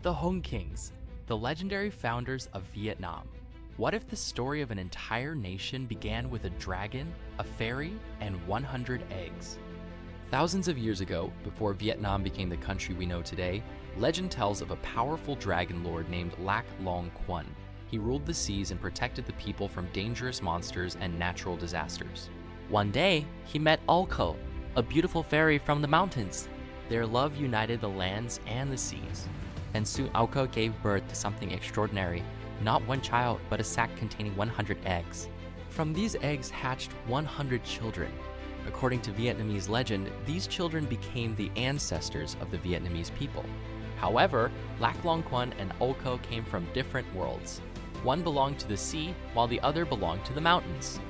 The Hung Kings, the legendary founders of Vietnam. What if the story of an entire nation began with a dragon, a fairy, and 100 eggs? Thousands of years ago, before Vietnam became the country we know today, legend tells of a powerful dragon lord named Lac Long Quan. He ruled the seas and protected the people from dangerous monsters and natural disasters. One day, he met Ulko, a beautiful fairy from the mountains. Their love united the lands and the seas. And soon Ulko gave birth to something extraordinary, not one child, but a sack containing 100 eggs. From these eggs hatched 100 children. According to Vietnamese legend, these children became the ancestors of the Vietnamese people. However, Lac Long Quan and Ulko came from different worlds. One belonged to the sea, while the other belonged to the mountains.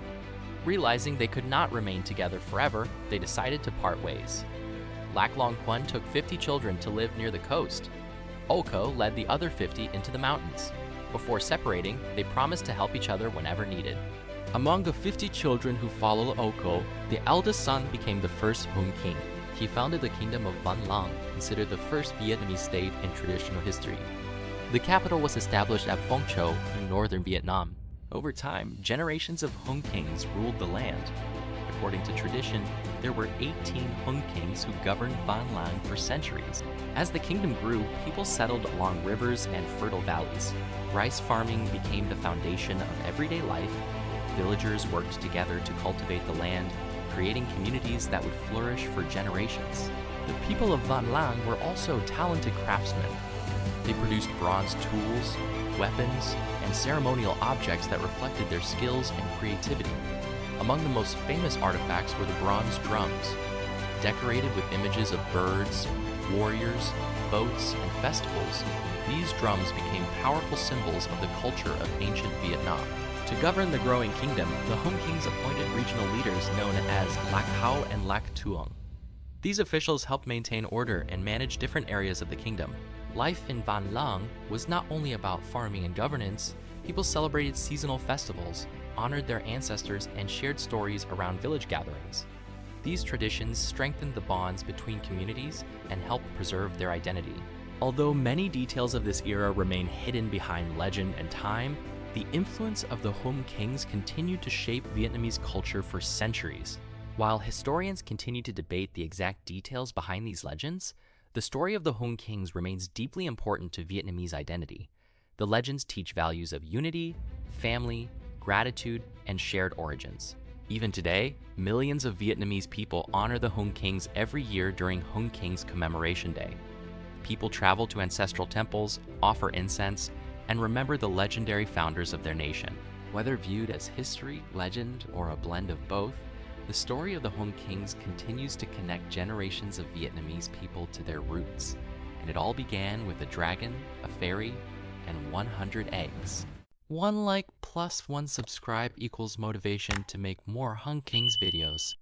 Realizing they could not remain together forever, they decided to part ways. Lac Long Quan took 50 children to live near the coast. Ulko led the other 50 into the mountains. Before separating, they promised to help each other whenever needed. Among the 50 children who followed Ulko, the eldest son became the first Hung King. He founded the kingdom of Van Lang, considered the first Vietnamese state in traditional history. The capital was established at Phong Châu in northern Vietnam. Over time, generations of Hung Kings ruled the land. According to tradition, there were 18 Hung Kings who governed Van Lang for centuries. As the kingdom grew, people settled along rivers and fertile valleys. Rice farming became the foundation of everyday life. Villagers worked together to cultivate the land, creating communities that would flourish for generations. The people of Van Lang were also talented craftsmen. They produced bronze tools, weapons, and ceremonial objects that reflected their skills and creativity. Among the most famous artifacts were the bronze drums. Decorated with images of birds, warriors, boats, and festivals, these drums became powerful symbols of the culture of ancient Vietnam. To govern the growing kingdom, the Hung Kings appointed regional leaders known as Lac Hau and Lac Tuong. These officials helped maintain order and manage different areas of the kingdom. Life in Van Lang was not only about farming and governance. People celebrated seasonal festivals, honored their ancestors, and shared stories around village gatherings. These traditions strengthened the bonds between communities and helped preserve their identity. Although many details of this era remain hidden behind legend and time, the influence of the Hung Kings continued to shape Vietnamese culture for centuries. While historians continue to debate the exact details behind these legends, the story of the Hung Kings remains deeply important to Vietnamese identity. The legends teach values of unity, family, gratitude, and shared origins. Even today, millions of Vietnamese people honor the Hung Kings every year during Hung Kings Commemoration Day. People travel to ancestral temples, offer incense, and remember the legendary founders of their nation. Whether viewed as history, legend, or a blend of both, the story of the Hung Kings continues to connect generations of Vietnamese people to their roots. And it all began with a dragon, a fairy, and 100 eggs. 1 like plus 1 subscribe equals motivation to make more Hung Kings videos.